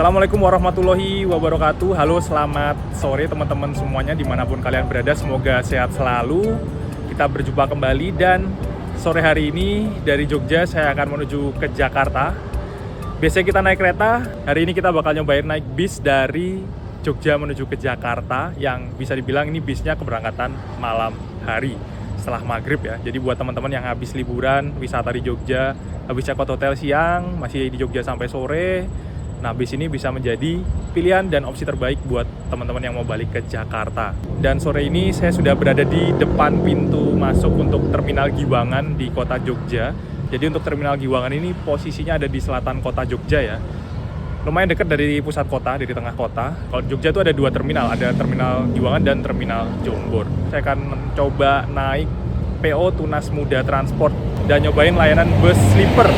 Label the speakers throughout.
Speaker 1: Assalamualaikum warahmatullahi wabarakatuh. Halo, selamat sore teman-teman semuanya dimanapun kalian berada. Semoga sehat selalu. Kita berjumpa kembali dan sore hari ini dari Jogja saya akan menuju ke Jakarta. Biasanya kita naik kereta, hari ini kita bakal nyobain naik bis dari Jogja menuju ke Jakarta, yang bisa dibilang ini bisnya keberangkatan malam hari setelah maghrib ya. Jadi buat teman-teman yang habis liburan wisata di Jogja, habis check out hotel siang, masih di Jogja sampai sore, nah, bis ini bisa menjadi pilihan dan opsi terbaik buat teman-teman yang mau balik ke Jakarta. Dan sore ini saya sudah berada di depan pintu masuk untuk Terminal Giwangan di kota Jogja. Jadi untuk Terminal Giwangan ini posisinya ada di selatan kota Jogja ya. Lumayan dekat dari pusat kota, dari tengah kota. Kalau Jogja itu ada dua terminal, ada Terminal Giwangan dan Terminal Jombor. Saya akan mencoba naik PO Tunas Muda Transport dan nyobain layanan bus sleeper,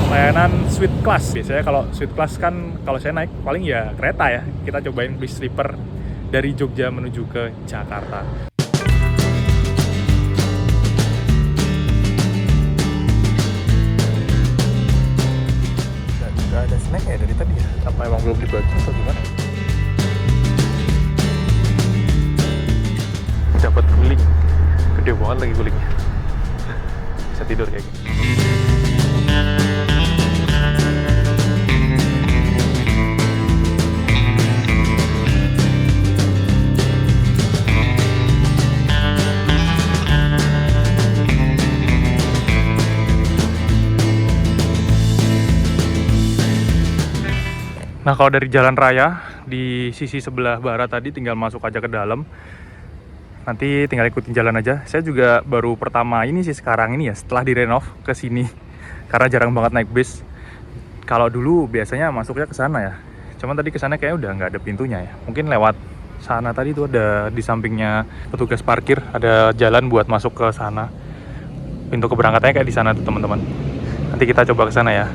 Speaker 1: layanan suite class. Biasanya kalau suite class kan kalau saya naik paling ya kereta ya. Kita cobain bus sleeper dari Jogja menuju ke Jakarta. Dan juga ada snack ya dari tadi ya. Apa emang belum dibagi atau gimana? Dapat guling, gede banget lagi gulingnya. Bisa tidur kayak gini. Nah, kalau dari jalan raya di sisi sebelah barat tadi tinggal masuk aja ke dalam. Nanti tinggal ikutin jalan aja. Saya juga baru pertama ini sih sekarang ini ya, setelah direnov ke sini. Karena jarang banget naik bis. Kalau dulu biasanya masuknya ke sana ya. Cuman tadi ke sana kayaknya udah nggak ada pintunya ya. Mungkin lewat sana tadi tuh ada di sampingnya petugas parkir, ada jalan buat masuk ke sana. Pintu keberangkatannya kayak di sana tuh teman-teman. Nanti kita coba ke sana ya.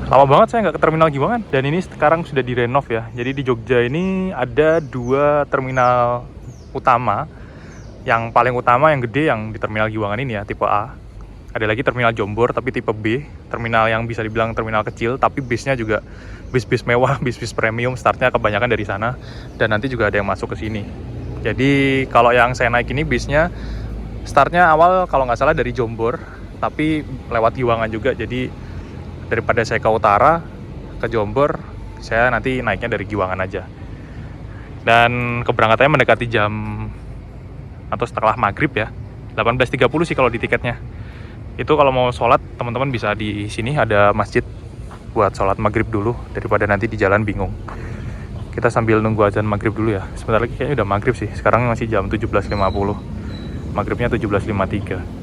Speaker 1: Lama banget saya nggak ke Terminal Giwangan. Dan ini sekarang sudah direnov ya. Jadi di Jogja ini ada dua terminal utama. Yang paling utama yang gede yang di Terminal Giwangan ini ya, tipe A. Ada lagi Terminal Jombor tapi tipe B. Terminal yang bisa dibilang terminal kecil, tapi bisnya juga bis-bis mewah, bis-bis premium. Startnya kebanyakan dari sana. Dan nanti juga ada yang masuk ke sini. Jadi kalau yang saya naik ini bisnya startnya awal kalau nggak salah dari Jombor, tapi lewat Giwangan juga. Jadi daripada saya ke utara, ke Jombor, saya nanti naiknya dari Giwangan aja. Dan keberangkatannya mendekati jam atau setelah maghrib ya, 18.30 sih kalau di tiketnya. Itu kalau mau sholat, teman-teman bisa di sini ada masjid buat sholat maghrib dulu, daripada nanti di jalan bingung. Kita sambil nunggu azan maghrib dulu ya. Sebentar lagi kayaknya udah maghrib sih, sekarang masih jam 17.50. Maghribnya 17.53.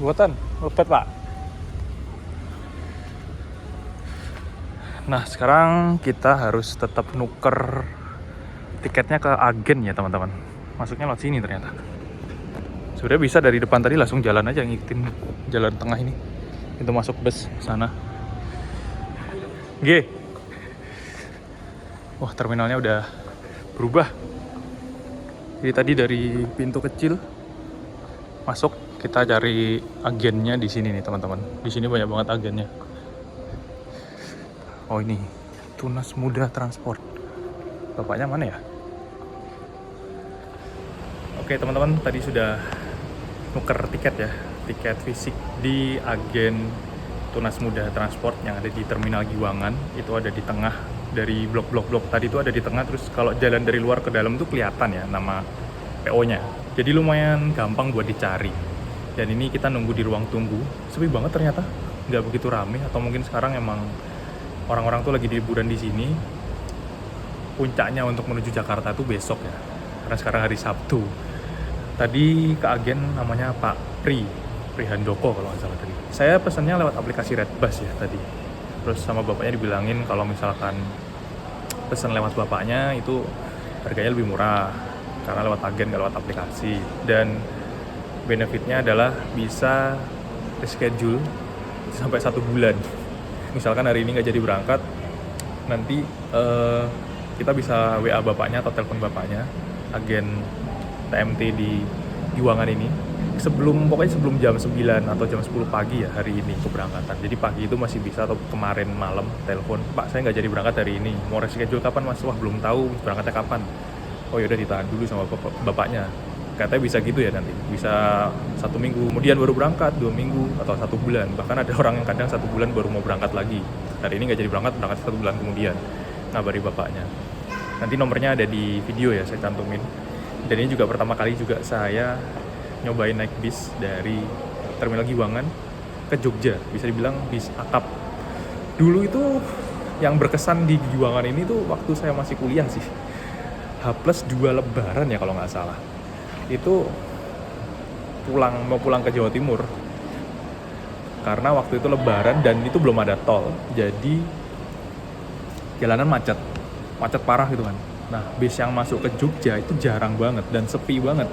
Speaker 1: Buatan, lepet pak. Nah sekarang kita harus tetap nuker tiketnya ke agen ya teman-teman. Masuknya lewat sini ternyata. Sudah bisa dari depan tadi langsung jalan aja, ngikutin jalan tengah ini. Itu masuk bus sana. G. Wah terminalnya udah berubah. Jadi tadi dari pintu kecil masuk, kita cari agennya di sini nih teman-teman. Di sini banyak banget agennya. Oh ini Tunas Muda Transport. Bapaknya mana ya? Oke teman-teman, tadi sudah nuker tiket ya, tiket fisik di agen Tunas Muda Transport yang ada di Terminal Giwangan. Itu ada di tengah dari blok-blok tadi itu ada di tengah. Terus kalau jalan dari luar ke dalam tuh kelihatan ya nama PO-nya. Jadi lumayan gampang buat dicari. Dan ini kita nunggu di ruang tunggu. Sepi banget ternyata, nggak begitu rame. Atau mungkin sekarang emang orang-orang tuh lagi liburan di sini. Puncaknya untuk menuju Jakarta tuh besok ya, karena sekarang hari Sabtu. Tadi ke agen namanya Pak Pri Handoko kalau nggak salah tadi. Saya pesannya lewat aplikasi Redbus ya tadi. Terus sama bapaknya dibilangin kalau misalkan pesan lewat bapaknya itu harganya lebih murah karena lewat agen nggak lewat aplikasi. Dan benefitnya adalah bisa reschedule sampai 1 bulan. Misalkan hari ini nggak jadi berangkat, nanti kita bisa WA bapaknya atau telepon bapaknya, agen TMT di Giwangan ini, pokoknya sebelum jam 9 atau jam 10 pagi ya hari ini keberangkatan. Jadi pagi itu masih bisa, atau kemarin malam telepon, Pak saya nggak jadi berangkat hari ini, mau reschedule kapan Mas? Wah belum tahu berangkatnya kapan. Oh yaudah ditahan dulu sama bapaknya. Katanya bisa gitu ya nanti, bisa 1 minggu kemudian baru berangkat, 2 minggu atau 1 bulan. Bahkan ada orang yang kadang 1 bulan baru mau berangkat lagi. Hari ini nggak jadi berangkat 1 bulan kemudian, ngabari bapaknya. Nanti nomornya ada di video ya, saya cantumin. Dan ini juga pertama kali juga saya nyobain naik bis dari Terminal Giwangan ke Jogja. Bisa dibilang bis akap. Dulu itu yang berkesan di Giwangan ini tuh waktu saya masih kuliah sih. H+2 lebaran ya kalau nggak salah. Itu mau pulang ke Jawa Timur. Karena waktu itu lebaran dan itu belum ada tol. Jadi jalanan macet parah gitu kan. Nah, bis yang masuk ke Jogja itu jarang banget dan sepi banget.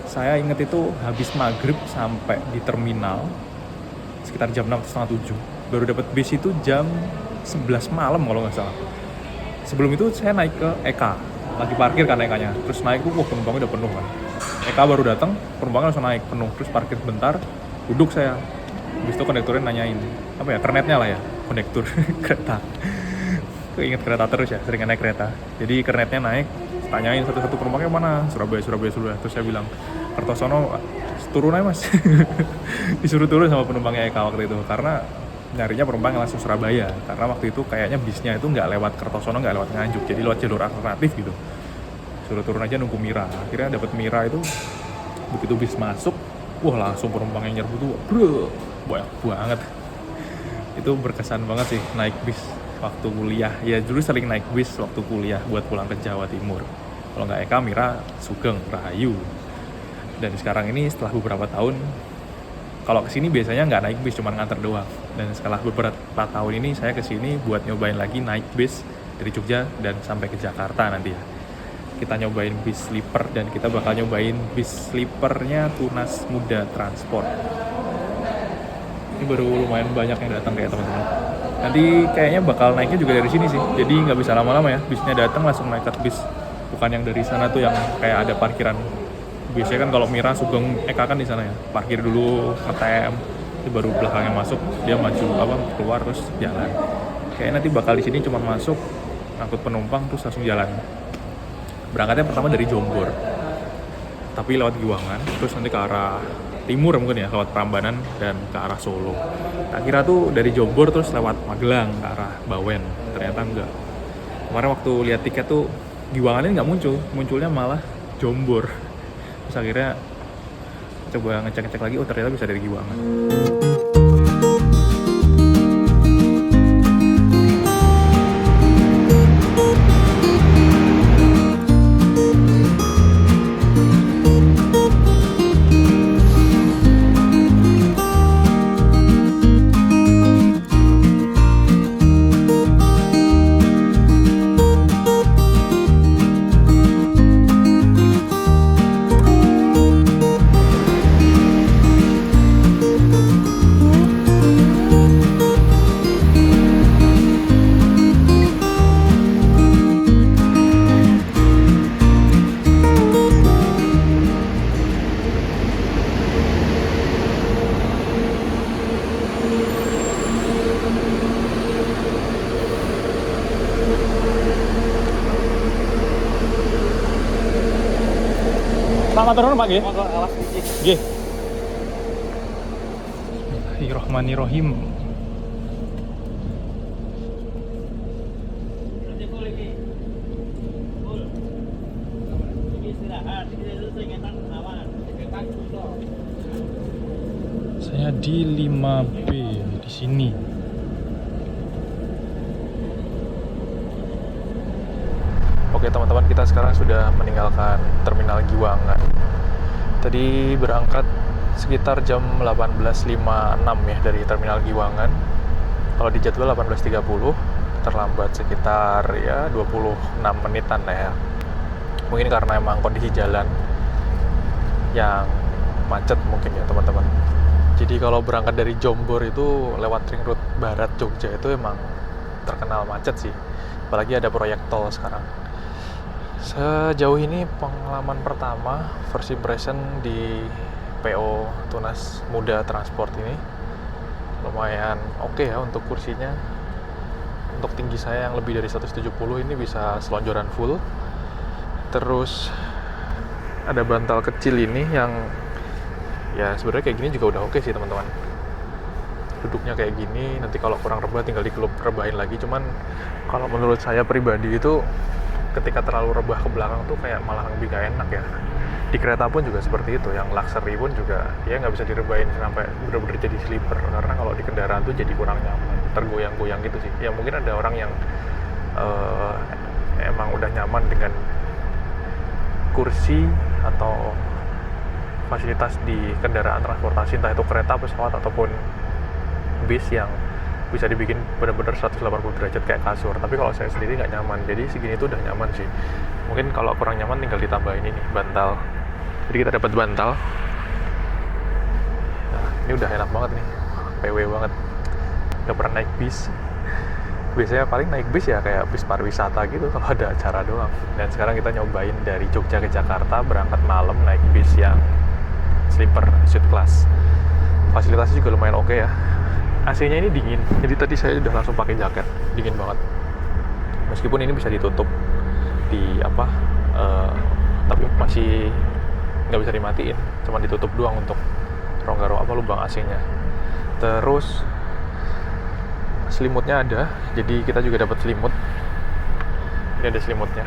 Speaker 1: Saya inget itu habis maghrib sampai di terminal sekitar jam 6 setengah 7. Baru dapat bis itu jam 11 malam kalau nggak salah. Sebelum itu saya naik ke Eka, lagi parkir kan Ekanya. Terus naik tuh, penumpangnya udah penuh kan. Eka baru datang, penumpangnya langsung naik penuh. Terus parkir bentar, duduk saya. Habis itu kondekturnya nanyain, kernetnya lah ya, kondektur kereta. Keinget kereta terus ya, sering naik kereta. Jadi kernetnya naik, tanyain satu-satu penumpangnya mana, Surabaya. Terus saya bilang, Kertosono, turun aja Mas. Disuruh turun sama penumpangnya Eka waktu itu, karena nyarinya penumpang yang langsung Surabaya. Karena waktu itu kayaknya bisnya itu nggak lewat Kertosono, nggak lewat Nganjuk, jadi lewat jalur alternatif gitu. Suruh turun aja nunggu Mira. Akhirnya dapat Mira itu, begitu bis masuk, wah langsung penumpang yang nyerbu tuh, bro, banyak banget. Itu berkesan banget sih naik bis waktu kuliah. Ya dulu sering naik bis waktu kuliah buat pulang ke Jawa Timur. Kalau nggak Eka, Mira, Sugeng, Rahayu. Dan sekarang ini setelah beberapa tahun, kalau kesini biasanya nggak naik bis, cuma nganter doang. Dan setelah beberapa tahun ini saya kesini buat nyobain lagi naik bis dari Jogja dan sampai ke Jakarta nanti ya. Kita nyobain bis sleeper dan kita bakal nyobain bis sleepernya Tunas Muda Transport. Ini baru lumayan banyak yang datang kayak teman-teman. Nanti kayaknya bakal naiknya juga dari sini sih. Jadi nggak bisa lama-lama ya. Bisnya datang langsung naik ke bis. Bukan yang dari sana tuh yang kayak ada parkiran. Biasanya kan kalau Mira, Sugeng, Eka kan di sana ya. Parkir dulu, ngetem, baru belakangnya masuk, dia maju keluar terus jalan. Kayaknya nanti bakal di sini cuma masuk, angkut penumpang terus langsung jalan. Berangkatnya pertama dari Jombor, tapi lewat Giwangan, terus nanti ke arah timur mungkin ya, lewat Prambanan dan ke arah Solo. Tak kira tuh dari Jombor terus lewat Magelang ke arah Bawen, ternyata enggak. Kemarin waktu lihat tiket tuh Giwangan ini nggak muncul, munculnya malah Jombor. Terus akhirnya coba ngecek-ngecek lagi, oh ternyata bisa dari Giwangan. Selamat turun Pak, nggih. Monggo awas nggih. Nggih. Bismillahirrahmanirrahim. Saya di 5B di sini. Oke teman-teman, kita sekarang sudah meninggalkan Terminal Giwangan. Tadi berangkat sekitar jam 18.56 ya dari Terminal Giwangan. Kalau di jadwal 18.30, terlambat sekitar ya 26 menitan lah ya. Mungkin karena emang kondisi jalan yang macet mungkin ya teman-teman. Jadi kalau berangkat dari Jombor itu lewat ring road barat Jogja itu emang terkenal macet sih. Apalagi ada proyek tol sekarang. Sejauh ini pengalaman pertama first impression di PO Tunas Muda Transport ini lumayan oke ya untuk kursinya. Untuk tinggi saya yang lebih dari 170 ini bisa selonjoran full. Terus ada bantal kecil ini yang ya sebenarnya kayak gini juga udah oke sih teman-teman. Duduknya kayak gini, nanti kalau kurang rebah tinggal rebahin lagi. Cuman kalau menurut saya pribadi itu ketika terlalu rebah ke belakang tuh kayak malah lebih gak enak ya. Di kereta pun juga seperti itu, yang luxury pun juga ya nggak bisa direbahin sampai bener-bener jadi sleeper, karena kalau di kendaraan tuh jadi kurang nyaman, tergoyang-goyang gitu sih. Ya mungkin ada orang yang emang udah nyaman dengan kursi atau fasilitas di kendaraan transportasi, entah itu kereta, pesawat, ataupun bis yang bisa dibikin benar-benar 180 derajat kayak kasur. Tapi kalau saya sendiri nggak nyaman, jadi segini tuh udah nyaman sih. Mungkin kalau kurang nyaman tinggal ditambahin ini bantal. Jadi kita dapat bantal. Nah, ini udah enak banget nih, PW banget. Gak pernah naik bis. Biasanya paling naik bis ya kayak bis pariwisata gitu kalau ada acara doang. Dan sekarang kita nyobain dari Jogja ke Jakarta, berangkat malam naik bis yang sleeper suite class. Fasilitasnya juga lumayan oke ya. AC-nya ini dingin, jadi tadi saya udah langsung pakai jaket, dingin banget. Meskipun ini bisa ditutup tapi masih nggak bisa dimatiin, cuma ditutup doang untuk rongga lubang AC-nya. Terus selimutnya ada, jadi kita juga dapat selimut. Ini ada selimutnya,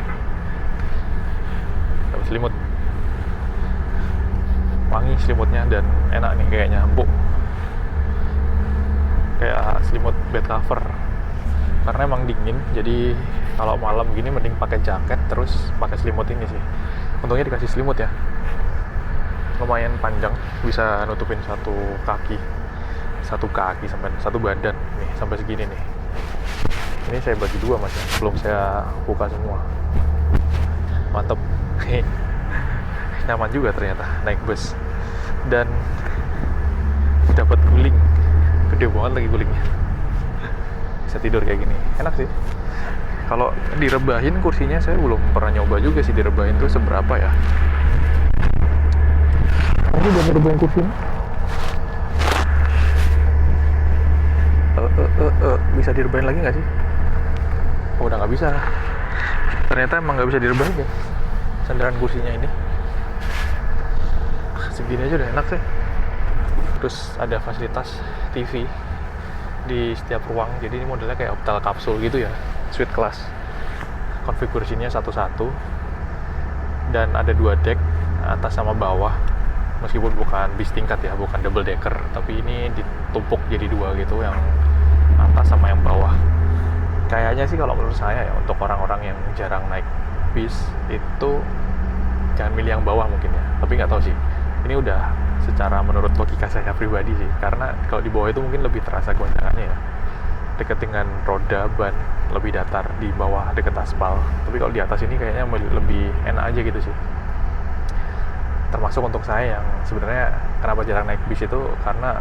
Speaker 1: dapat selimut, wangi selimutnya dan enak nih, kayaknya empuk, kayak selimut bed cover. Karena emang dingin, jadi kalau malam gini mending pakai jaket terus pakai selimut ini sih. Untungnya dikasih selimut ya, lumayan panjang, bisa nutupin satu kaki sampai satu badan nih, sampai segini nih. Ini saya bagi dua mas ya, belum saya buka semua. Mantep. Nyaman juga ternyata naik bus, dan dapat guling, gede banget lagi gulingnya. Bisa tidur kayak gini, enak sih. Kalau direbahin kursinya, saya belum pernah nyoba juga sih direbahin tuh seberapa ya. Ini udah ngerebahin kursinya. Bisa direbahin lagi nggak sih? Oh, udah nggak bisa. Ternyata emang nggak bisa direbahin ya sandaran kursinya ini. Segini aja udah enak sih. Terus ada fasilitas TV di setiap ruang, jadi ini modelnya kayak hotel kapsul gitu ya, suite class. Konfigurasinya satu-satu, dan ada 2 deck, atas sama bawah. Meskipun bukan bis tingkat ya, bukan double decker, tapi ini ditumpuk jadi 2 gitu, yang atas sama yang bawah. Kayaknya sih kalau menurut saya ya, untuk orang-orang yang jarang naik bis itu jangan milih yang bawah mungkin ya, tapi nggak tahu sih. Ini udah secara menurut logika saya pribadi sih, karena kalau di bawah itu mungkin lebih terasa goncangannya ya, deket dengan roda ban, lebih datar, di bawah deket aspal. Tapi kalau di atas ini kayaknya lebih enak aja gitu sih. Termasuk untuk saya yang sebenarnya kenapa jarang naik bis itu karena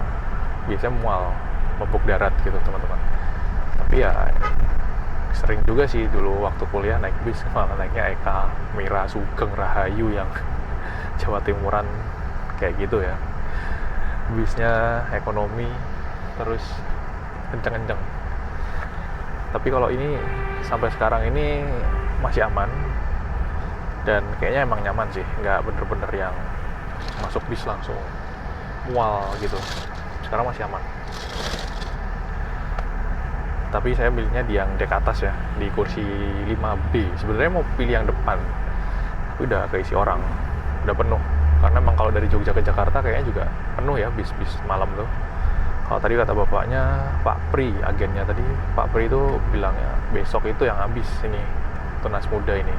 Speaker 1: biasanya mual, mabuk darat gitu teman-teman. Tapi ya sering juga sih dulu waktu kuliah naik bis, malah naiknya Eka, Mira, Sugeng, Rahayu yang Jawa Timuran kayak gitu ya. Bisnya ekonomi, terus kenceng-kenceng. Tapi kalau ini sampai sekarang ini masih aman, dan kayaknya emang nyaman sih, nggak bener-bener yang masuk bis langsung mual gitu. Sekarang masih aman. Tapi saya pilihnya di yang dek atas ya, di kursi 5B. Sebenarnya mau pilih yang depan, tapi udah keisi orang, udah penuh. Karena emang kalau dari Jogja ke Jakarta kayaknya juga penuh ya bis-bis malam tuh. Kalau tadi kata bapaknya, Pak Pri, agennya tadi, Pak Pri itu bilangnya besok itu yang habis ini, Tunas Muda ini,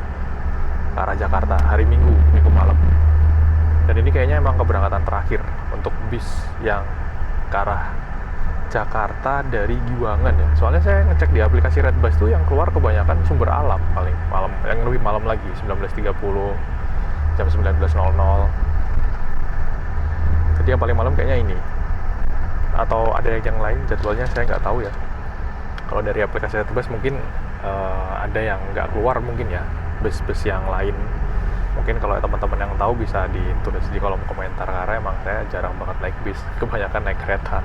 Speaker 1: ke arah Jakarta, hari Minggu malam. Dan ini kayaknya emang keberangkatan terakhir untuk bis yang ke arah Jakarta dari Giwangan ya. Soalnya saya ngecek di aplikasi Redbus tuh yang keluar kebanyakan Sumber Alam paling malam, yang lebih malam lagi, 19.30, jam 19.00. Jadi yang paling malam kayaknya ini. atau ada yang lain jadwalnya saya nggak tahu ya. Kalau dari aplikasi Redbus mungkin ada yang nggak keluar mungkin ya, bus-bus yang lain. Mungkin kalau teman-teman yang tahu bisa ditulis di kolom komentar, karena emang saya jarang banget naik bis, kebanyakan naik kereta.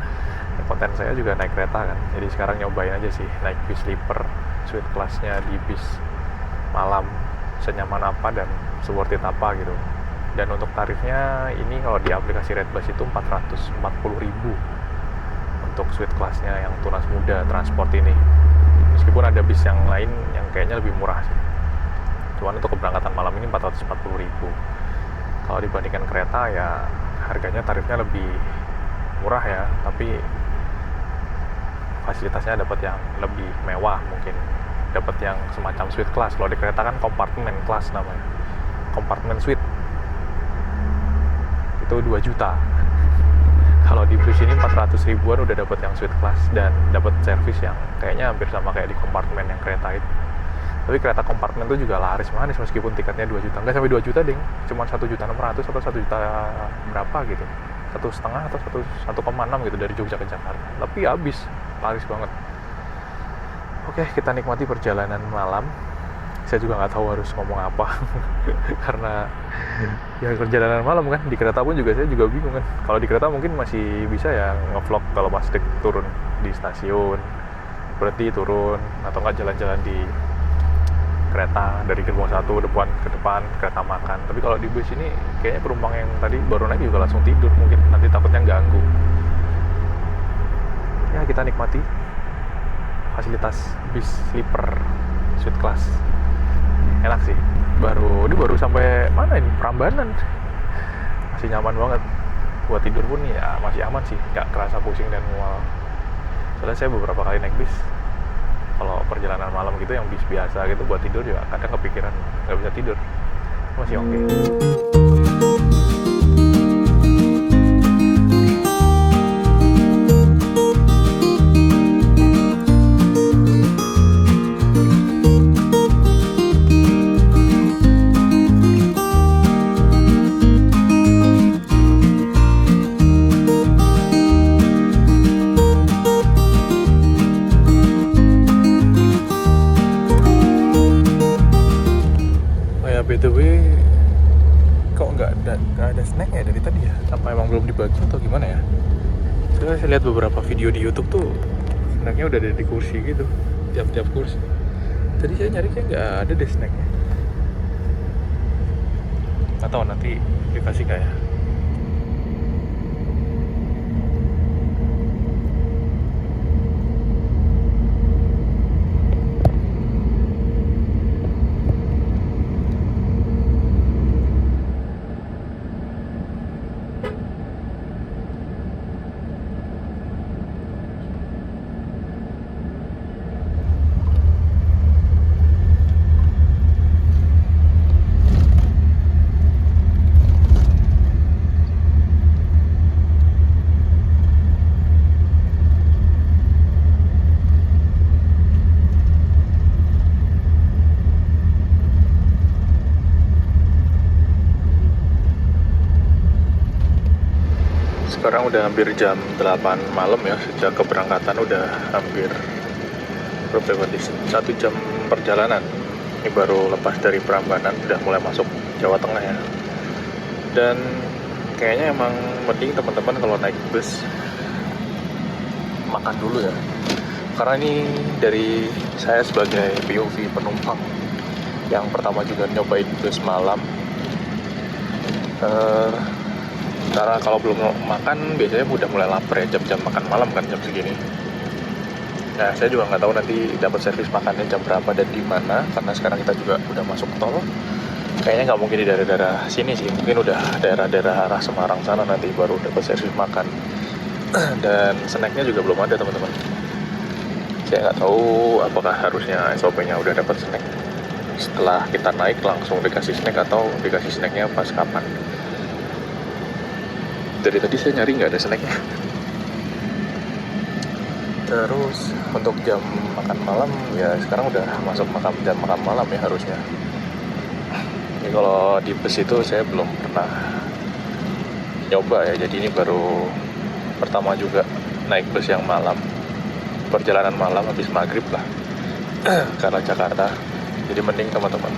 Speaker 1: Konten saya juga naik kereta kan, jadi sekarang nyobain aja sih naik bis sleeper suite class-nya di bis malam, senyaman apa dan se-worth it apa gitu. Dan untuk tarifnya ini kalau di aplikasi Redbus itu 440.000 untuk suite class-nya yang tunas muda transport ini. Meskipun ada bis yang lain yang kayaknya lebih murah sih. Cuman untuk keberangkatan malam ini 440.000. Kalau dibandingkan kereta ya harganya tarifnya lebih murah ya, tapi fasilitasnya dapat yang lebih mewah mungkin. Dapat yang semacam suite class. Kalau di kereta kan kompartemen class namanya. Kompartemen suite. Itu 2 juta. Kalau di bus ini 400 ribuan udah dapat yang suite class dan dapat servis yang kayaknya hampir sama kayak di kompartemen yang kereta itu. Tapi kereta kompartemen itu juga laris manis meskipun tiketnya 2 juta. Nggak sampai 2 juta ding, cuma 1.600.000 atau 1 juta berapa gitu. 1,5 atau 1,6 gitu dari Jogja ke Jakarta. Tapi habis, laris banget. Oke, kita nikmati perjalanan malam. Saya juga nggak tahu harus ngomong apa karena ya perjalanan malam kan. Di kereta pun juga saya juga bingung kan. Kalau di kereta mungkin masih bisa ya ngevlog kalau pas turun di stasiun, berhenti turun atau nggak jalan-jalan di kereta dari gerbong 1 ke depan kereta makan. Tapi kalau di bus ini kayaknya penumpang yang tadi baru naik juga langsung tidur, mungkin nanti takutnya ganggu. Ya kita nikmati fasilitas bis sleeper suite class. Enak sih. Ini baru sampai mana ini? Prambanan. Masih nyaman banget. Buat tidur pun ya masih aman sih, nggak kerasa pusing dan mual. Soalnya saya beberapa kali naik bis, kalau perjalanan malam gitu yang bis biasa gitu buat tidur juga kadang kepikiran nggak bisa tidur. Masih oke. BTW kok nggak ada snack ya dari tadi ya? Apa emang belum dibagi atau gimana ya? Soalnya saya lihat beberapa video di YouTube tuh snacknya udah ada di kursi gitu, tiap-tiap kursi. Tadi saya nyari kayak nggak ada deh snacknya. Nggak tahu nanti dikasih nggak ya? Sekarang udah hampir jam 8 malam ya, sejak keberangkatan udah hampir berapa nih? 1 jam perjalanan. Ini baru lepas dari Prambanan, udah mulai masuk Jawa Tengah ya. Dan kayaknya emang mending teman-teman kalau naik bus makan dulu ya. Karena ini dari saya sebagai POV penumpang yang pertama juga nyobain bus malam. Karena kalau belum makan biasanya udah mulai lapar ya, jam-jam makan malam kan jam segini. Nah saya juga nggak tahu nanti dapat servis makannya jam berapa dan di mana, karena sekarang kita juga udah masuk tol. Kayaknya nggak mungkin di daerah-daerah sini sih, mungkin udah daerah-daerah arah Semarang sana nanti baru dapat servis makan. Dan snacknya juga belum ada teman-teman. Saya nggak tahu apakah harusnya SOP-nya udah dapat snack setelah kita naik langsung dikasih snack atau dikasih snacknya pas kapan. Dari tadi saya nyari nggak ada snacknya. Terus untuk jam makan malam ya sekarang udah masuk jam makan malam ya harusnya. Ini kalau di bus itu saya belum pernah nyoba ya, jadi ini baru pertama juga naik bus yang malam, perjalanan malam habis maghrib lah ke arah Jakarta. Jadi mending teman-teman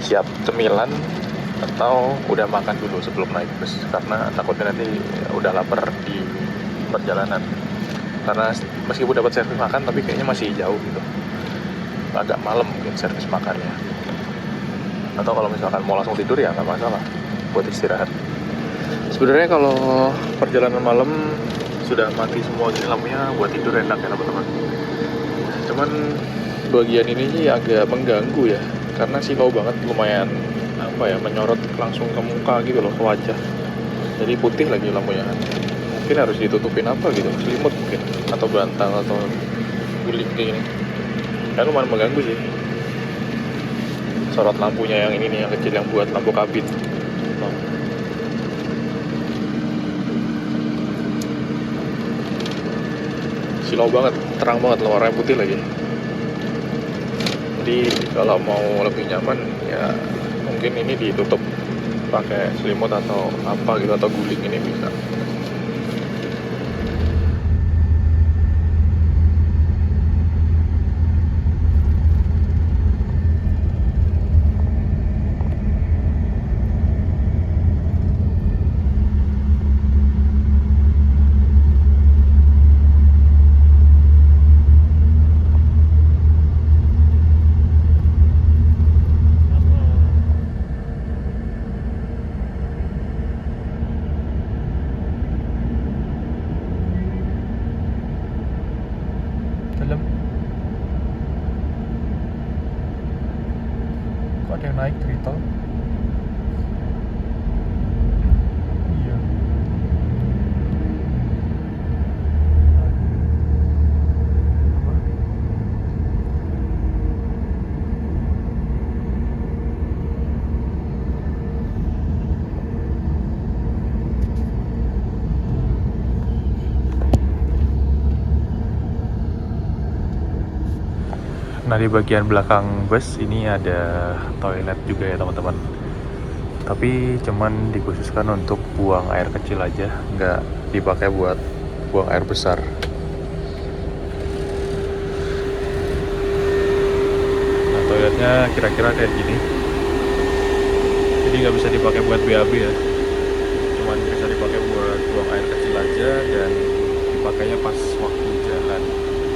Speaker 1: siap cemilan atau udah makan dulu sebelum naik bus, karena takutnya nanti udah lapar di perjalanan. Karena meskipun dapat servis makan, tapi kayaknya masih jauh gitu, agak malam mungkin servis makannya. Atau kalau misalkan mau langsung tidur ya nggak masalah buat istirahat. Sebenarnya kalau perjalanan malam sudah mati semua gini lampunya, buat tidur enak ya teman-teman. Cuman bagian ini sih agak mengganggu ya, karena silau banget, lumayan menyorot langsung ke muka gitu loh, ke wajah. Jadi putih lagi lampunya. Mungkin harus ditutupin apa gitu, selimut mungkin, atau bantal atau guling kayak gini. Kan lumayan mengganggu sih. Sorot lampunya yang ini nih, yang kecil, yang buat lampu kabin. Silau banget, terang banget loh, warnanya putih lagi. Jadi kalau mau lebih nyaman ya mungkin ini ditutup pakai selimut atau apa gitu, atau guling ini bisa. Dalam kok ada yang naik kereta? Iya. Nah, di bagian belakang bus ini ada toilet juga ya teman-teman. Tapi cuman dikhususkan untuk buang air kecil aja, nggak dipakai buat buang air besar. Nah, toiletnya kira-kira kayak gini. Jadi nggak bisa dipakai buat BAB ya. Cuman bisa dipakai buat buang air kecil aja, dan dipakainya pas waktu jalan.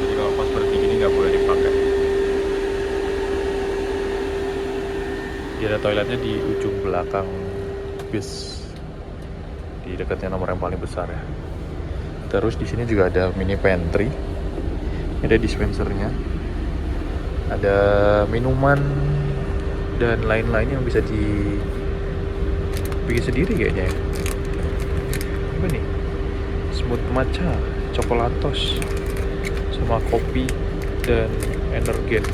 Speaker 1: Jadi kalau pas berhenti gini nggak boleh dipakai. Dia ada toiletnya di ujung belakang bis, di dekatnya nomor yang paling besar ya. Terus di sini juga ada mini pantry, ada dispensernya, ada minuman dan lain-lain yang bisa dibikin sendiri kayaknya ya. Apa nih? Smooth matcha, coklatos, sama kopi dan energen.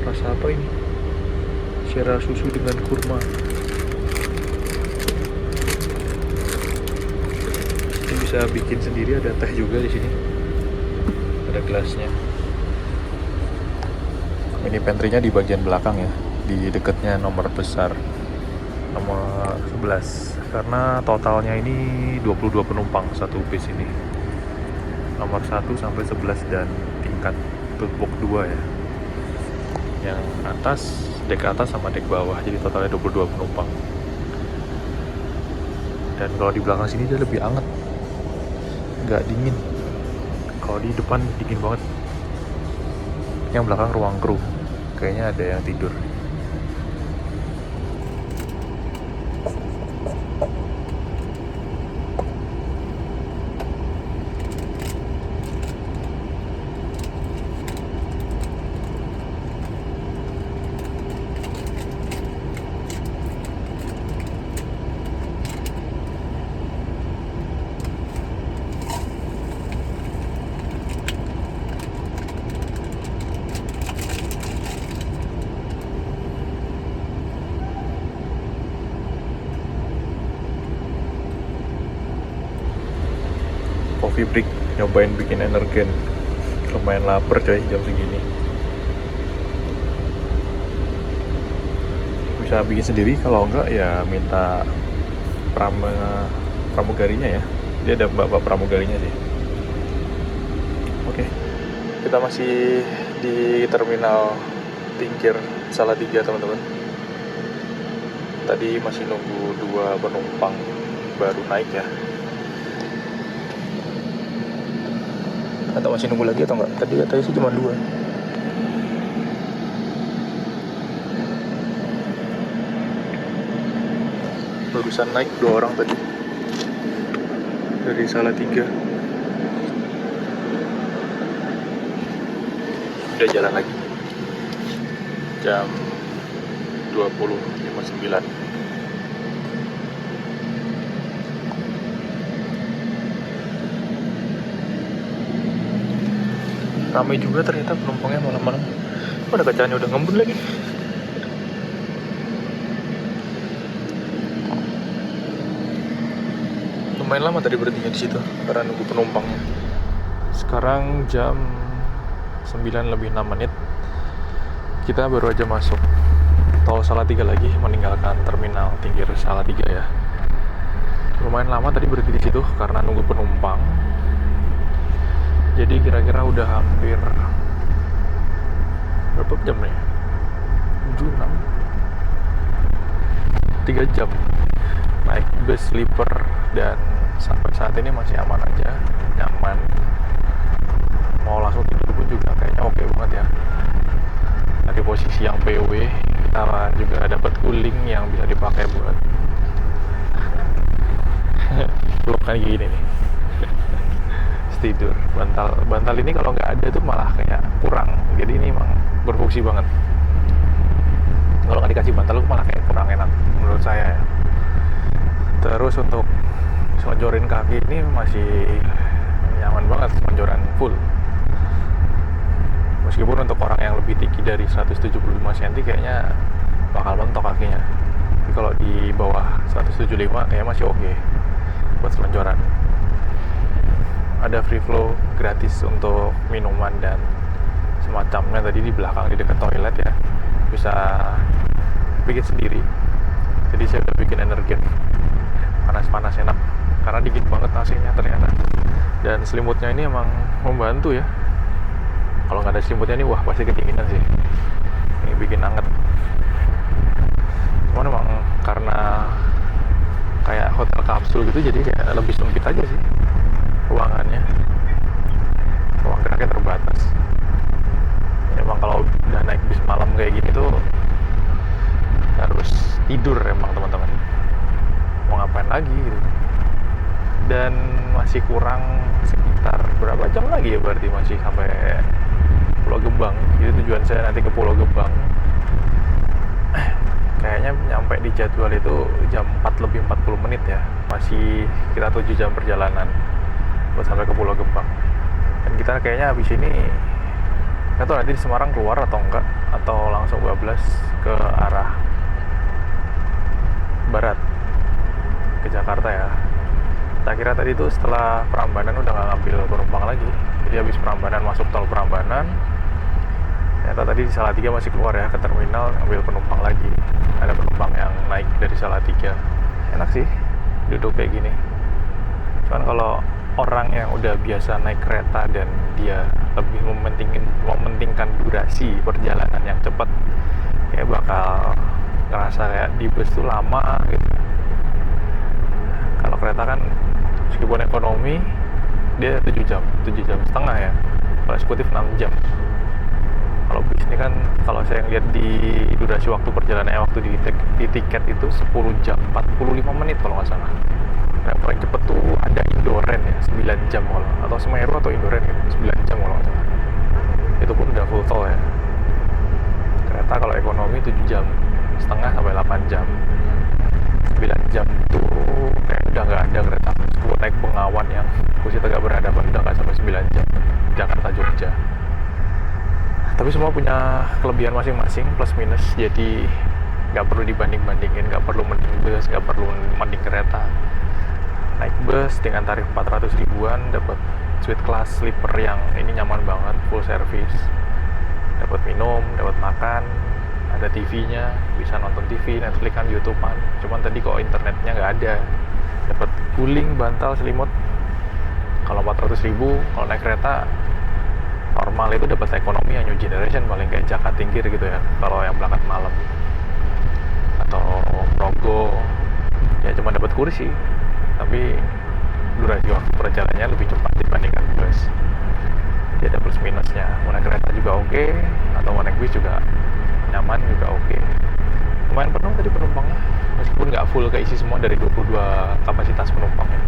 Speaker 1: Rasa apa ini? Share susu dengan kurma. Ini bisa bikin sendiri, ada teh juga di sini. Ada gelasnya. Mini pantry-nya di bagian belakang ya, di dekatnya nomor besar, nomor 11. Karena totalnya ini 22 penumpang satu bis ini. Nomor 1 sampai 11 dan tingkat tumpuk 2 ya. Yang atas, dek atas sama dek bawah, jadi totalnya 22 penumpang. Dan kalau di belakang sini dia lebih hangat, nggak dingin. Kalau di depan dingin banget. Yang belakang ruang kru, kayaknya ada yang tidur. Coffee break, nyobain bikin energen. Lumayan lapar coy jam segini. Bisa bikin sendiri, kalau enggak ya minta pramugarinya ya. Dia ada mbak pramugarinya sih. Oke, kita masih di terminal Tingkir Salatiga teman-teman. Tadi masih nunggu 2 penumpang baru naik ya. Atau masih nunggu lagi atau enggak? Tadi katanya sih cuma 2. Barusan naik 2 orang tadi dari Salatiga. Udah jalan lagi jam 20.59. Ramai juga ternyata penumpangnya malam-malam. Ada kacanya udah ngembun lagi. Lumayan lama tadi berhentinya di situ karena nunggu penumpangnya. Sekarang jam 9:06. Kita baru aja masuk tol Salatiga lagi, meninggalkan terminal Tingkir Salatiga ya. Lumayan lama tadi berhenti di situ karena nunggu penumpang. Jadi kira-kira udah hampir berapa jam nih? 7, 6 3 jam naik bus sleeper, dan sampai saat ini masih aman aja, nyaman. Mau langsung tidur pun juga kayaknya oke banget ya. Dari posisi yang PW kita juga dapat guling yang bisa dipakai buat belum kayak gini nih. Tidur. Bantal ini kalau nggak ada tuh malah kayak kurang. Jadi ini emang berfungsi banget. Kalau nggak dikasih bantal tuh malah kayak kurang enak menurut saya ya. Terus untuk selonjorin kaki ini masih nyaman banget, selonjoran full. Meskipun untuk orang yang lebih tinggi dari 175 cm kayaknya bakal mentok kakinya. Tapi kalau di bawah 175 kayaknya masih oke buat selonjoran. Ada free flow gratis untuk minuman dan semacamnya tadi di belakang di dekat toilet ya. Bisa bikin sendiri. Jadi saya udah bikin energen panas-panas enak karena dingin banget AC-nya ternyata. Dan selimutnya ini emang membantu ya. Kalau nggak ada selimutnya nih wah pasti kedinginan sih. Ini bikin anget. Cuman emang karena kayak hotel kapsul gitu jadi kayak lebih sempit aja sih ruangannya, ruang geraknya terbatas. Emang kalau udah naik bis malam kayak gini tuh harus tidur emang teman-teman, mau ngapain lagi gitu. Dan masih kurang sekitar berapa jam lagi ya, berarti masih sampai Pulau Gebang. Jadi tujuan saya nanti ke Pulau Gebang. Kayaknya nyampe di jadwal itu jam 4 lebih 40 menit ya. Masih kita 7 jam perjalanan buat sampai ke Pulau Gebang. Dan kita kayaknya habis ini nggak tahu nanti di Semarang keluar atau enggak, atau langsung bablas ke arah barat ke Jakarta ya. Tak kira tadi tuh setelah Prambanan udah nggak ngambil penumpang lagi. Jadi habis Prambanan masuk tol Prambanan, ternyata tadi di Salatiga masih keluar ya ke terminal ngambil penumpang lagi. Ada penumpang yang naik dari Salatiga. Enak sih duduk kayak gini. Cuman kalau orang yang udah biasa naik kereta dan dia lebih mementingkan durasi perjalanan yang cepat, kayak bakal ngerasa kayak di bus tuh lama gitu. Kalau kereta kan meskipun ekonomi dia 7 jam setengah ya, kalau eksekutif 6 jam. Kalau bis ini kan kalau saya lihat di durasi waktu perjalanannya, waktu di tiket itu 10 jam 45 menit kalau nggak salah. Yang paling cepet tuh ada Indoren ya, 9 jam kalau, atau Semeru atau Indoren ya, 9 jam kalau nggak salah. Itu pun udah full tol ya. Kereta kalau ekonomi 7 jam setengah sampai 8 jam. 9 jam tuh kayak udah nggak ada kereta. Gue naik Bengawan yang kursi tegak berhadapan udah nggak sampai 9 jam. Jakarta Jogja. Tapi semua punya kelebihan masing-masing, plus minus. Jadi nggak perlu dibanding-bandingin, nggak perlu mending bus, nggak perlu mending kereta. Naik bus dengan tarif 400 ribuan dapat suite class sleeper yang ini nyaman banget, full service, dapat minum, dapat makan, ada TV-nya, bisa nonton TV, Netflix kan, YouTube-an. Cuman tadi kok internetnya nggak ada. Dapat guling, bantal, selimut. Kalau 400.000, kalau naik kereta normal itu dapat ekonomi yang new generation, paling kayak Jakarta Tingkir gitu ya. Kalau yang berangkat malam atau Progo, ya cuma dapat kursi, tapi durasi waktu perjalanannya lebih cepat dibandingkan bus. Jadi ada plus minusnya. Mau naik kereta juga oke, atau mau naik bis juga nyaman juga oke. Lumayan penuh tadi penumpangnya, meskipun nggak full keisi semua dari 22 kapasitas penumpangnya.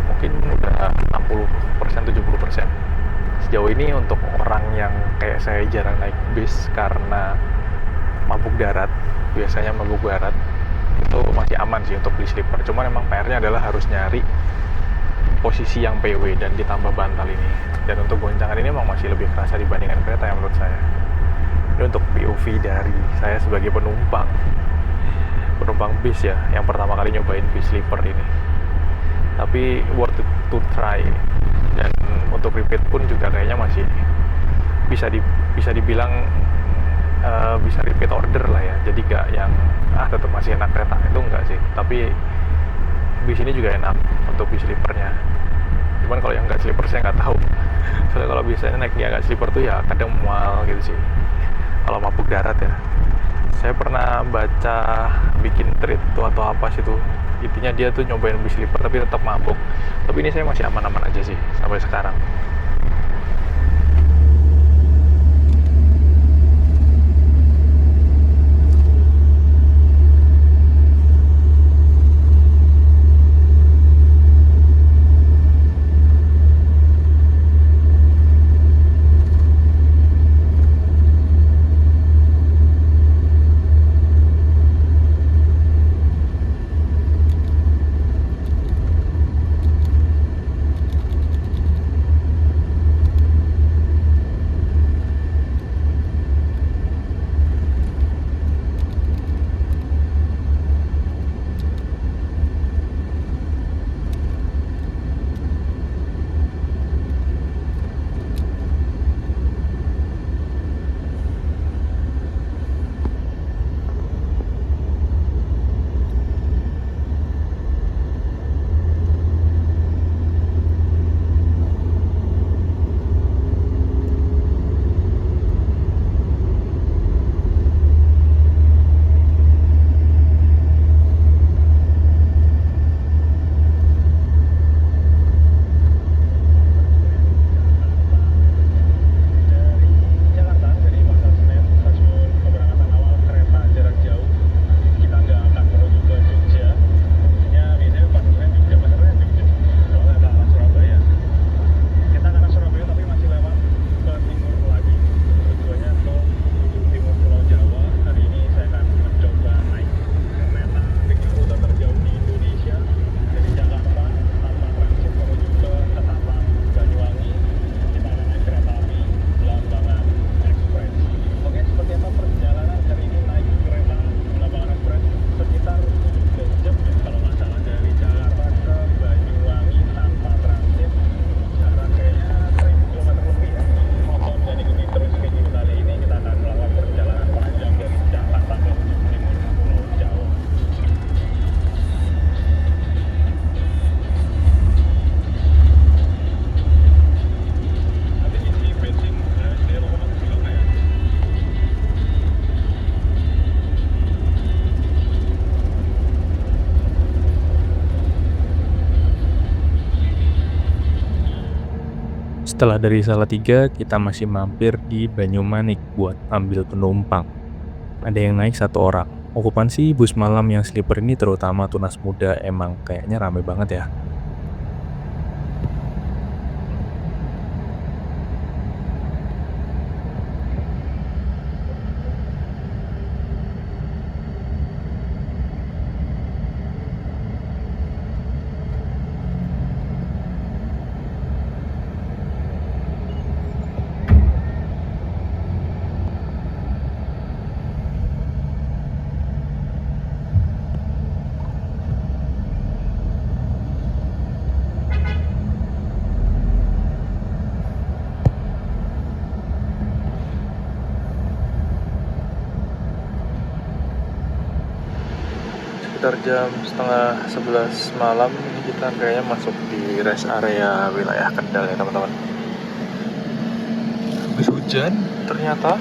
Speaker 1: Mungkin udah 60%, 70%. Sejauh ini untuk orang yang kayak saya jarang naik bis karena mabuk darat, biasanya mabuk darat, itu masih aman sih untuk beli sleeper. Cuman emang PR-nya adalah harus nyari posisi yang PW dan ditambah bantal ini. Dan untuk goncangan ini memang masih lebih kerasa dibandingkan kereta yang menurut saya. Ini untuk POV dari saya sebagai penumpang bis ya, yang pertama kali nyobain bis sleeper ini. Tapi worth it to try. Dan untuk repeat pun juga kayaknya masih bisa dibilang bisa repeat order lah ya. Jadi gak yang tetap masih enak kereta, itu enggak sih. Tapi bis ini juga enak untuk bis sleepernya. Cuman kalau yang nggak sleeper saya nggak tahu. Soalnya kalau biasanya naik yang nggak sleeper tuh ya kadang mual gitu sih. Kalau mabuk darat ya. Saya pernah baca bikin treat tuh atau apa sih tuh. Intinya dia tuh nyobain bis sleeper tapi tetap mabuk. Tapi ini saya masih aman-aman aja sih sampai sekarang. Setelah dari Salatiga, kita masih mampir di Banyumanik buat ambil penumpang. Ada yang naik 1 orang. Okupansi bus malam yang sleeper ini terutama tunas muda emang kayaknya rame banget ya. sekitar jam setengah 11 malam. Ini kita kayaknya masuk di rest area wilayah Kendal ya teman-teman. Habis hujan ternyata.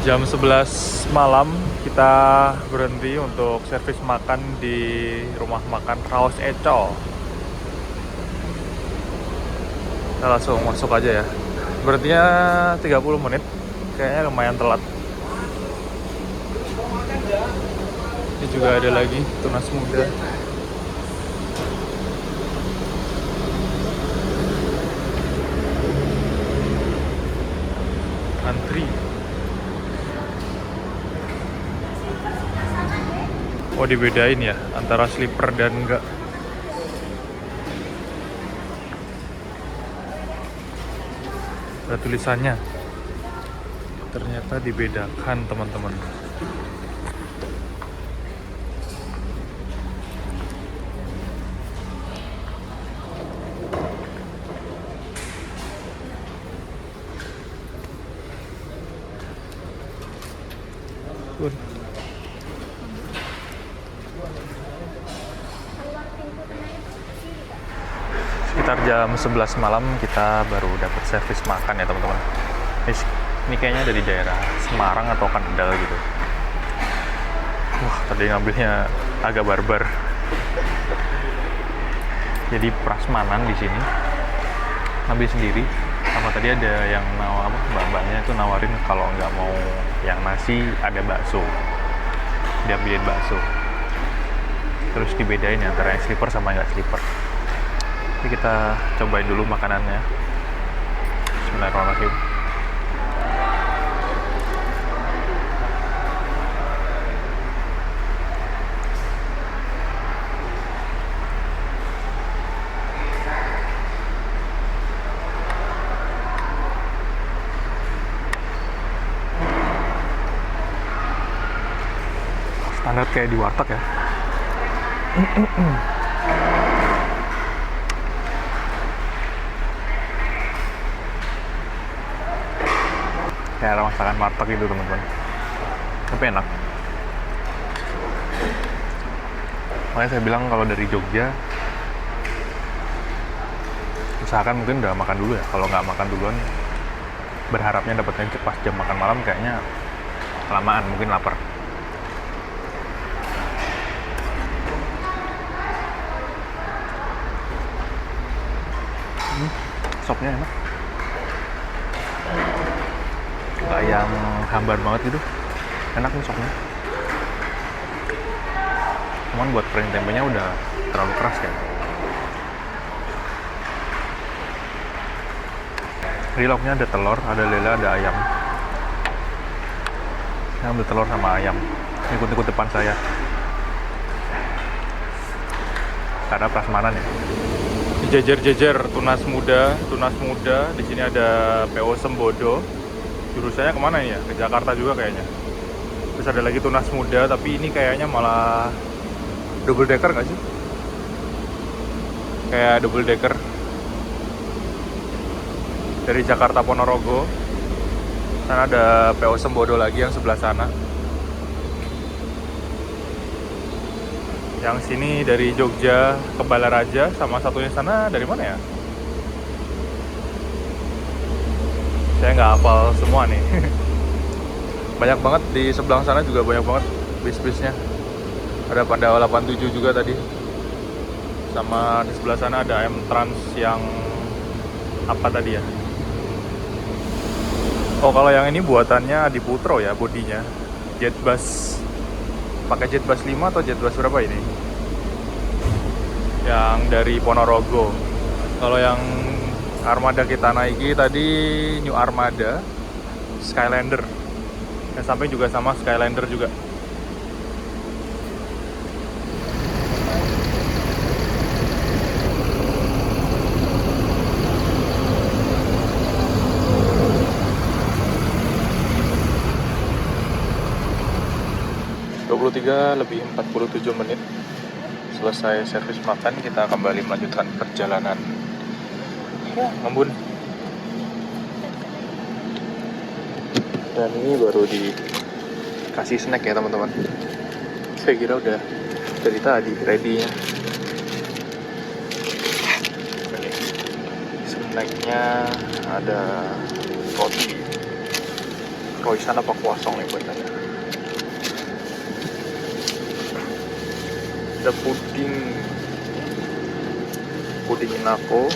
Speaker 1: Jam 11 malam kita berhenti untuk servis makan di rumah makan Raos Ecol. Kita langsung masuk aja ya. Berhentinya 30 menit. Kayaknya lumayan telat. Ini juga ada lagi tunas muda. Antri. Oh, dibedain ya antara slipper dan enggak. Ada tulisannya. Ternyata dibedakan teman-teman. Sekitar jam 11 malam kita baru dapat servis makan ya teman-teman. Ini kayaknya ada di daerah Semarang atau Kendal gitu. Wah, tadi ngambilnya agak barbar. Jadi prasmanan di sini ngambil sendiri. Sama tadi ada yang mbak-mbaknya itu nawarin kalau nggak mau yang nasi ada bakso. Diambilin bakso. Terus dibedain antara yang slipper sama nggak slipper. Ini kita cobain dulu makanannya. Bismillahirrahmanirrahim. Standar kayak di warteg ya. Kayak masakan warteg gitu teman-teman, tapi enak. Makanya saya bilang kalau dari Jogja usahakan mungkin udah makan dulu ya. Kalau nggak makan duluan berharapnya dapatnya pas jam makan malam kayaknya kelamaan, mungkin lapar. Sopnya enak, nggak yang hambar banget gitu, enak nih sopnya. Cuman buat kering tempenya udah terlalu keras kan. Di lauknya ada telur, ada lele, ada ayam. Saya ambil telur sama ayam, ikut-ikut depan saya karena prasmanan ya. Jejer-jejer tunas muda. Di sini ada PO Sembodo. Jurusannya kemana ini ya? Ke Jakarta juga kayaknya. Terus ada lagi tunas muda, tapi ini kayaknya malah double decker nggak sih? Kayak double decker. dari Jakarta Ponorogo. Sana ada PO Sembodo lagi yang sebelah sana. Yang sini dari Jogja ke Balaraja, sama satunya sana dari mana ya? Saya nggak hafal semua nih. Banyak banget di sebelah sana juga, banyak banget bis-bisnya. Ada Pandawa 87 juga tadi. Sama di sebelah sana ada M-Trans yang apa tadi ya? Oh, kalau yang ini buatannya di Putro ya, bodinya. Jetbus. Pakai Jetbus 5 atau Jetbus berapa ini? Yang dari Ponorogo. Kalau yang armada kita naiki tadi New Armada Skylander. Yang samping juga sama Skylander juga. Lebih 47 menit selesai servis makan, kita kembali melanjutkan perjalanan. Ya, ngembun. Dan ini baru dikasih snack ya teman-teman. Saya kira udah dari tadi ready-nya. Snacknya ada roti. Roisan apa kuasong nih buatannya. Ada puding Inako,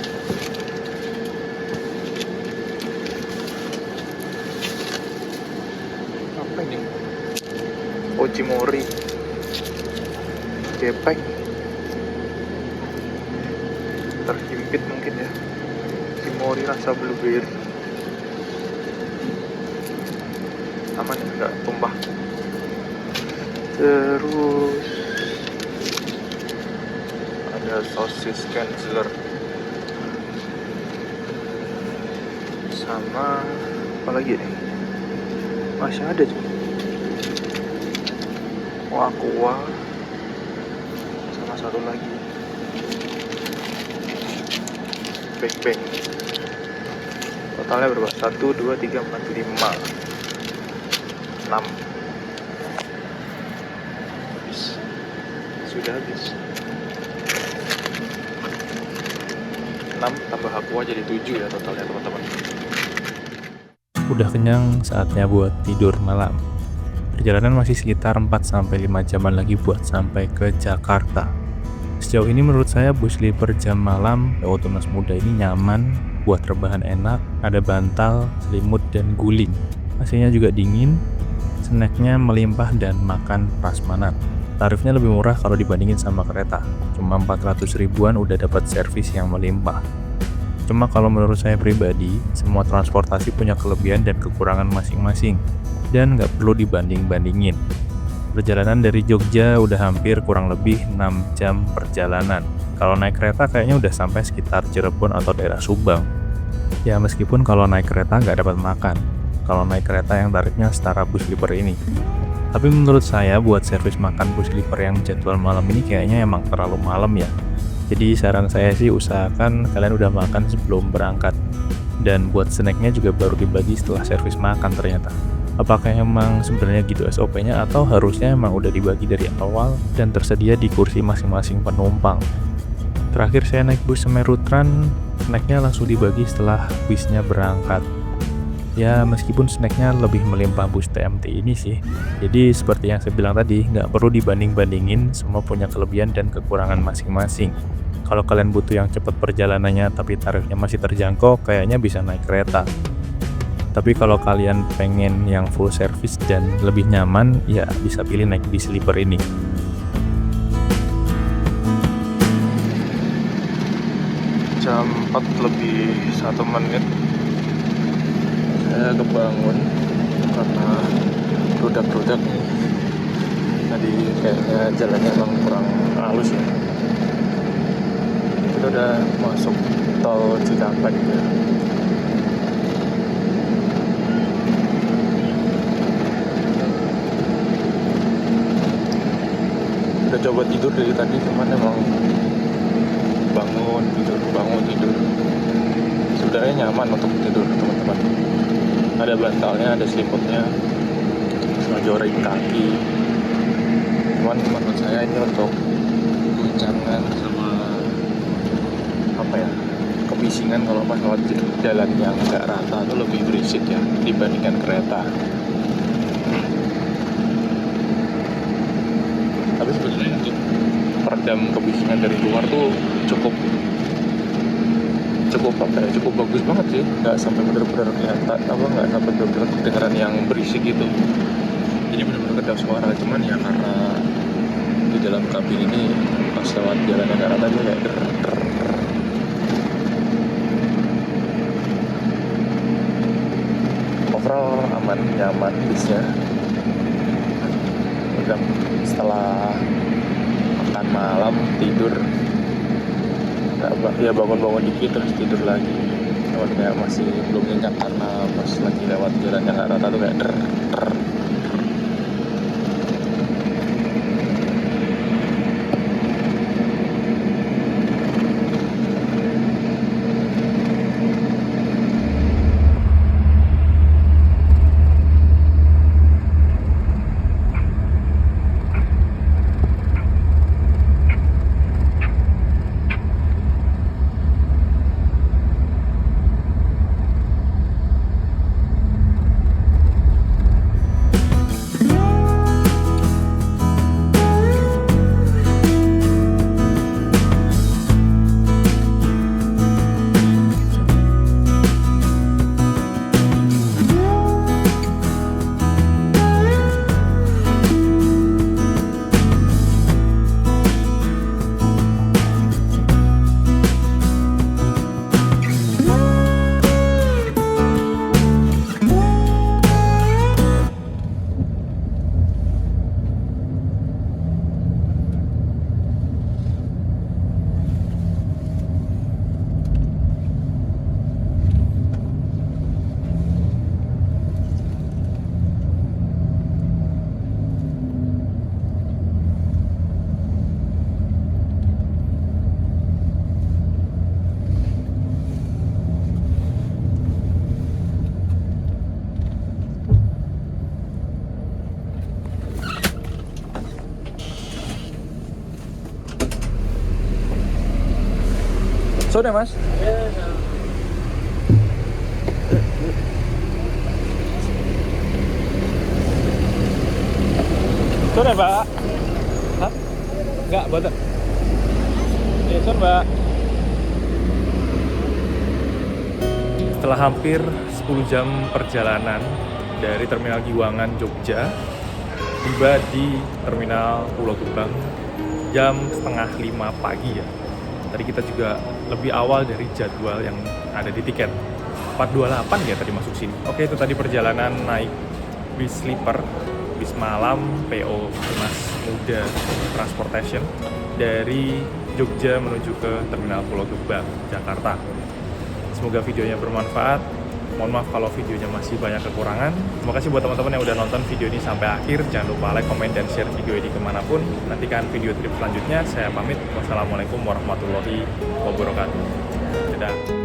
Speaker 1: apa ini, Ochimori, gepeng, terhimpit mungkin ya, Ochimori rasa blueberry, aman ya, nggak tumpah. Terus ada sosis Kenzler sama apa lagi nih, masih ada juga aqua sama satu lagi beng totalnya berapa? 1, 2, 3, 4, 5, 6 habis, sudah habis. 6 tambah aqua jadi 7 ya totalnya teman-teman. Udah kenyang, saatnya buat tidur malam. Perjalanan masih sekitar 4-5 jaman lagi buat sampai ke Jakarta. Sejauh ini menurut saya bus sleeper jam malam PO Tunas Muda ini nyaman, buat rebahan enak, ada bantal, selimut, dan guling. AC-nya juga dingin, snacknya melimpah dan makan prasmanan. Tarifnya lebih murah kalau dibandingin sama kereta. Cuma 400 ribuan udah dapat servis yang melimpah. Cuma kalau menurut saya pribadi, semua transportasi punya kelebihan dan kekurangan masing-masing. Dan nggak perlu dibanding-bandingin. Perjalanan dari Jogja udah hampir kurang lebih 6 jam perjalanan. Kalau naik kereta kayaknya udah sampai sekitar Cirebon atau daerah Subang. Ya meskipun kalau naik kereta nggak dapat makan. Kalau naik kereta yang tarifnya setara bus sleeper ini. Tapi menurut saya buat servis makan bus sleeper yang jadwal malam ini kayaknya emang terlalu malam ya. Jadi saran saya sih usahakan kalian udah makan sebelum berangkat. Dan buat snacknya juga baru dibagi setelah servis makan ternyata. Apakah emang sebenarnya gitu SOP-nya atau harusnya emang udah dibagi dari awal dan tersedia di kursi masing-masing penumpang. Terakhir saya naik bus Semeru Tran, snacknya langsung dibagi setelah bisnya berangkat. Ya meskipun snacknya lebih melimpah bus TMT ini sih. Jadi seperti yang saya bilang tadi, nggak perlu dibanding-bandingin, semua punya kelebihan dan kekurangan masing-masing. Kalau kalian butuh yang cepat perjalanannya tapi tarifnya masih terjangkau, kayaknya bisa naik kereta. Tapi kalau kalian pengen yang full service dan lebih nyaman, ya bisa pilih naik bis sleeper ini. Jam 4 lebih 1 menit saya kebangun karena rudak-rudak nih. Tadi kayaknya jalannya emang kurang halus ya. Kita udah masuk tol Cikampek ya. Udah coba tidur dari tadi, cuman emang bangun tidur. Sebenarnya sebenarnya nyaman untuk tidur teman-teman. Ada bantalnya, ada selimutnya, ngejorin kaki. Cuman menurut saya ini untuk guncangan sama apa ya, kebisingan kalau pas lewat jalan yang nggak rata itu lebih berisik ya dibandingkan kereta. Tapi sebenarnya untuk peredam kebisingan dari luar tuh cukup apa ya, cukup bagus banget sih, nggak sampai benar-benar kelihatan apa, nggak sampai benar-benar kedengeran yang berisik gitu. Jadi benar-benar kedap suara. Cuman ya karena di dalam kabin ini pas lewat jalan yang nggak rata tuh kayak der. Overall aman, nyaman bisnya. Udah setelah makan malam tidur, ya bangun-bangun dikit terus tidur lagi. Cuman kayak masih belum nyenyak karena pas lagi lewat jalan yang nggak rata tuh kayak der. Sore mas? Sore mbak? Hah? Enggak, boten. Ya, sore mbak. Setelah hampir 10 jam perjalanan dari Terminal Giwangan, Jogja, tiba di Terminal Pulau Gebang jam setengah 5 pagi ya. Tadi kita juga lebih awal dari jadwal yang ada di tiket. 428 ya tadi masuk sini. Oke, itu tadi perjalanan naik bis sleeper, bis malam PO Mas Muda Transportation dari Jogja menuju ke Terminal Pulau Gebang, Jakarta. Semoga videonya bermanfaat. Mohon maaf kalau videonya masih banyak kekurangan. Terima kasih buat teman-teman yang udah nonton video ini sampai akhir. Jangan lupa like, komen, dan share video ini kemanapun. Nantikan video trip selanjutnya. Saya pamit. Wassalamualaikum warahmatullahi wabarakatuh. Dadah.